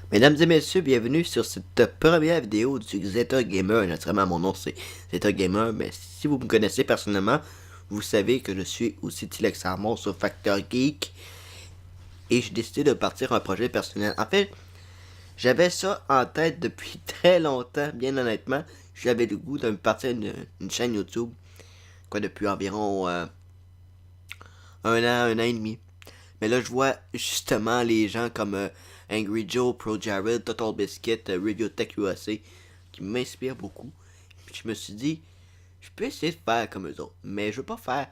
Mesdames et messieurs, bienvenue sur cette première vidéo du Zeta Gamer. Naturellement, mon nom c'est Zeta Gamer, mais si vous me connaissez personnellement, vous savez que je suis aussi Tilex Armon sur Factor Geek et j'ai décidé de partir un projet personnel. En fait, j'avais ça en tête depuis très longtemps, bien honnêtement. J'avais le goût de me partir une chaîne YouTube, quoi, depuis environ un an et demi. Mais là, je vois justement les gens comme Angry Joe, Pro Jared, Total Biscuit, Review Tech USA qui m'inspirent beaucoup. Puis je me suis dit, je peux essayer de faire comme eux autres. Mais je veux pas faire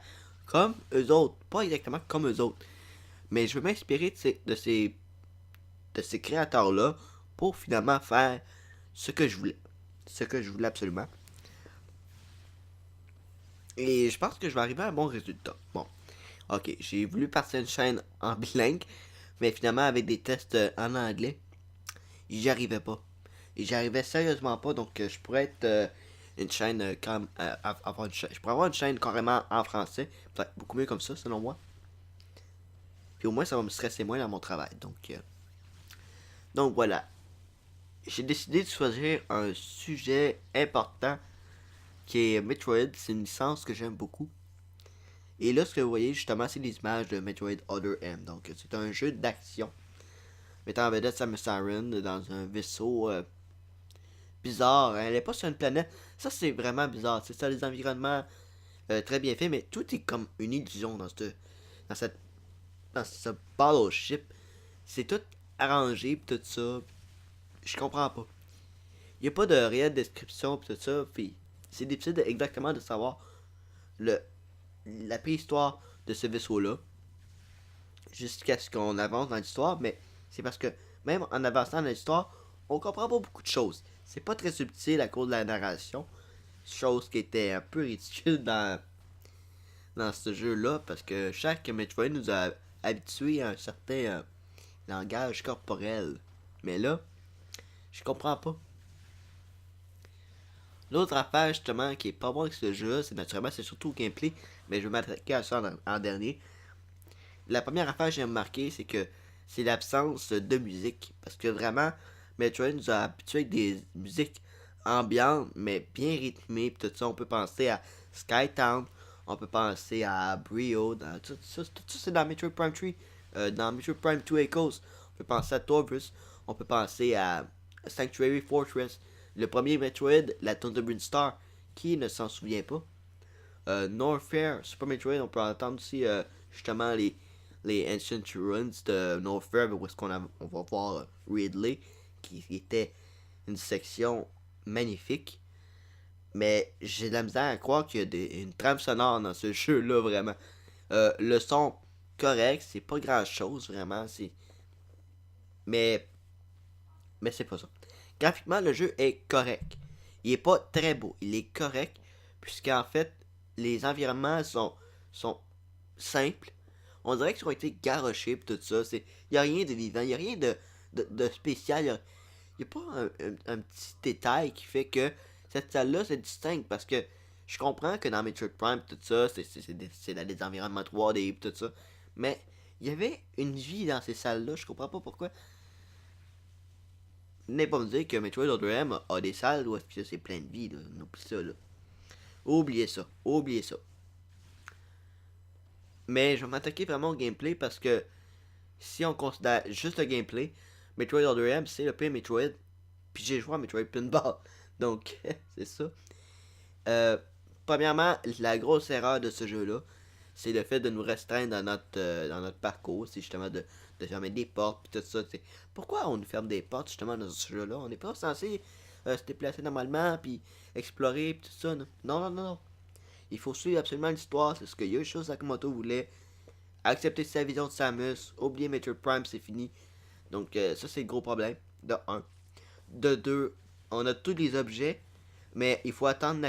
comme eux autres. Pas exactement comme eux autres. Mais je veux m'inspirer de ces créateurs-là pour finalement faire ce que je voulais. Ce que je voulais absolument. Et je pense que je vais arriver à un bon résultat. Bon, ok, j'ai voulu partir une chaîne en bilingue, mais finalement avec des tests en anglais, j'y arrivais pas. Et j'y arrivais sérieusement pas, donc je pourrais être une chaîne comme avoir je pourrais avoir une chaîne carrément en français, peut-être beaucoup mieux comme ça selon moi. Puis au moins ça va me stresser moins dans mon travail. Donc voilà, j'ai décidé de choisir un sujet important qui est Metroid. C'est une licence que j'aime beaucoup. Et là, ce que vous voyez justement, c'est les images de Metroid Other M. Donc c'est un jeu d'action mettant en vedette Samus Aran dans un vaisseau bizarre. Hein. Elle est pas sur une planète. Ça, c'est vraiment bizarre. C'est ça, les environnements très bien faits, mais tout est comme une illusion dans, cette, dans ce battleship. C'est tout arrangé, pis tout ça. Je comprends pas. Il n'y a pas de réelle description, pis tout ça. Puis c'est difficile exactement de savoir le, la préhistoire de ce vaisseau-là. Jusqu'à ce qu'on avance dans l'histoire, mais c'est parce que même en avançant dans l'histoire, on comprend pas beaucoup de choses. C'est pas très subtil à cause de la narration. Chose qui était un peu ridicule dans ce jeu-là, parce que chaque Metroid nous a habitués à un certain langage corporel. Mais là, je comprends pas. L'autre affaire justement qui est pas bon avec ce jeu, c'est naturellement c'est surtout le gameplay, mais je vais m'attaquer à ça en dernier. La première affaire que j'ai remarqué, c'est que c'est l'absence de musique. Parce que vraiment, Metroid nous a habitués avec des musiques ambiantes, mais bien rythmées. Puis tout ça, on peut penser à Skytown, on peut penser à Brio, tout ça c'est dans Metroid Prime 3, dans Metroid Prime 2 Echoes. On peut penser à Torvus, on peut penser à Sanctuary Fortress, le premier Metroid, la Thunderbird Star, qui ne s'en souvient pas. Norfair, Super Metroid, on peut entendre aussi justement les Ancient Ruins de Norfair, où est-ce on va voir Ridley, qui était une section magnifique. Mais j'ai de la misère à croire qu'il y a une trame sonore dans ce jeu-là, vraiment. Le son, correct, c'est pas grand-chose, vraiment. Mais, mais c'est pas ça. Graphiquement, le jeu est correct. Il est pas très beau, il est correct, puisqu'en fait, les environnements sont simples. On dirait qu'ils ont été garochés et tout ça. Il n'y a rien de vivant, il n'y a rien de spécial. Il n'y a pas un petit détail qui fait que cette salle-là se distingue. Parce que je comprends que dans Metroid Prime, tout ça, c'est dans des environnements 3D et tout ça. Mais il y avait une vie dans ces salles-là. Je comprends pas pourquoi. N'est pas me dire que Metroid Other M a des salles où c'est plein de vie. Là. Oublie ça, là. Oubliez ça. Oubliez ça. Mais je vais m'attaquer vraiment au gameplay parce que si on considère juste le gameplay, Metroid Other M, c'est le pire Metroid. Puis j'ai joué à Metroid Pinball. Donc, c'est ça. Euh, Premièrement, la grosse erreur de ce jeu-là, c'est le fait de nous restreindre dans notre parcours. C'est justement de fermer des portes. Puis tout ça. Pourquoi on nous ferme des portes justement dans ce jeu-là? On n'est pas censé se déplacer normalement. Puis explorer. Puis tout ça. Non, non, non, non. Il faut suivre absolument l'histoire. C'est ce que Yoshio Sakamoto voulait. Accepter sa vision de Samus. Oublier Metroid Prime, c'est fini. Donc, ça, c'est le gros problème. De un. De 2, on a tous les objets, mais il faut attendre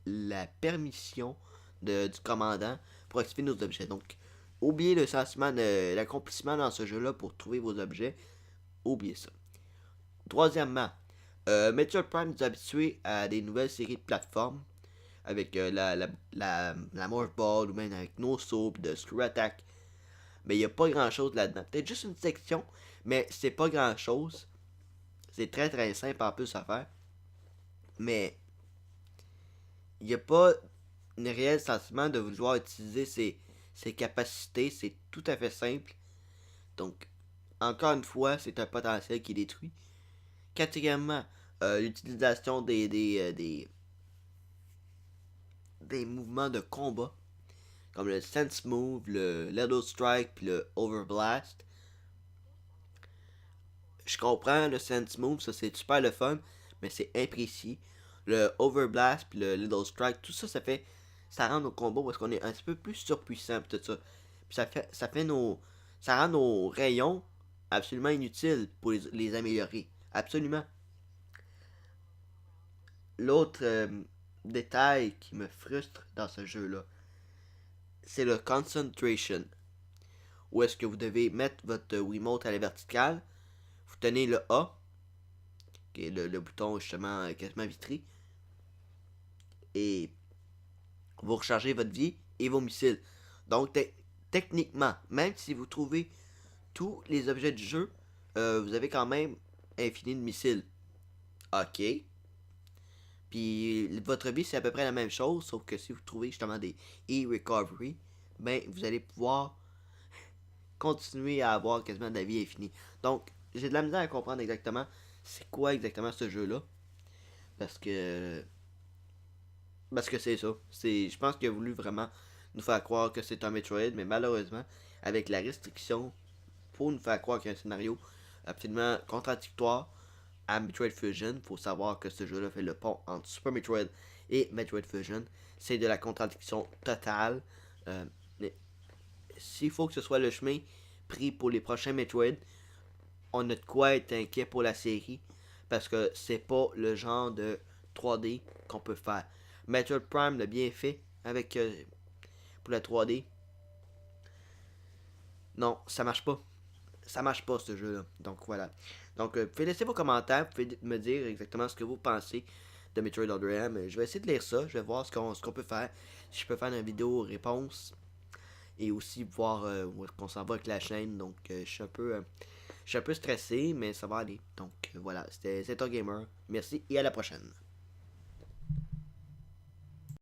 la permission du commandant pour activer nos objets. Donc, oubliez le sentiment de l'accomplissement dans ce jeu-là pour trouver vos objets. Oubliez ça. Troisièmement, Metroid Prime nous a habitués à des nouvelles séries de plateformes avec la Morph Ball ou même avec No Soap de Screw Attack. mais il n'y a pas grand chose là-dedans. Peut-être juste une section, mais c'est pas grand chose. C'est très très simple en plus à faire. Mais il n'y a pas un réel sentiment de vouloir utiliser ses capacités. C'est tout à fait simple. Donc, encore une fois, c'est un potentiel qui est détruit. Quatrièmement, l'utilisation des mouvements de combat, comme le Sense Move, le Little Strike, puis le Overblast. Je comprends le Sense Move, ça c'est super le fun, mais c'est imprécis. Le Overblast, puis le Little Strike, tout ça, ça rend nos combos parce qu'on est un petit peu plus surpuissant, puis tout ça. Puis ça rend nos rayons absolument inutiles pour les améliorer. Absolument. L'autre détail qui me frustre dans ce jeu-là, c'est le concentration. Où est-ce que vous devez mettre votre Wiimote à la verticale, vous tenez le A, qui est le bouton justement quasiment vitré, et vous rechargez votre vie et vos missiles. Donc techniquement, même si vous trouvez tous les objets du jeu, vous avez quand même infini de missiles. Ok. Puis votre vie c'est à peu près la même chose, sauf que si vous trouvez justement des e-recovery, ben vous allez pouvoir continuer à avoir quasiment de la vie infinie. Donc j'ai de la misère à comprendre exactement c'est quoi exactement ce jeu-là. Parce que. Parce que c'est ça. Je pense qu'il a voulu vraiment nous faire croire que c'est un Metroid, mais malheureusement, avec la restriction pour nous faire croire qu'il y a un scénario absolument contradictoire à Metroid Fusion, il faut savoir que ce jeu-là fait le pont entre Super Metroid et Metroid Fusion. C'est de la contradiction totale. Mais s'il faut que ce soit le chemin pris pour les prochains Metroid, on a de quoi être inquiet pour la série parce que c'est pas le genre de 3D qu'on peut faire. Metroid Prime l'a bien fait avec pour la 3D. Non, ça marche pas. Ça marche pas ce jeu-là. Donc voilà. Donc vous pouvez laisser vos commentaires, vous pouvez me dire exactement ce que vous pensez de Metroid Other M. Je vais essayer de lire ça, je vais voir ce qu'on peut faire. Si je peux faire une vidéo réponse et aussi voir où est-ce qu'on s'en va avec la chaîne. Donc je suis un peu stressé, mais ça va aller. Donc voilà, c'était un Gamer. Merci et à la prochaine.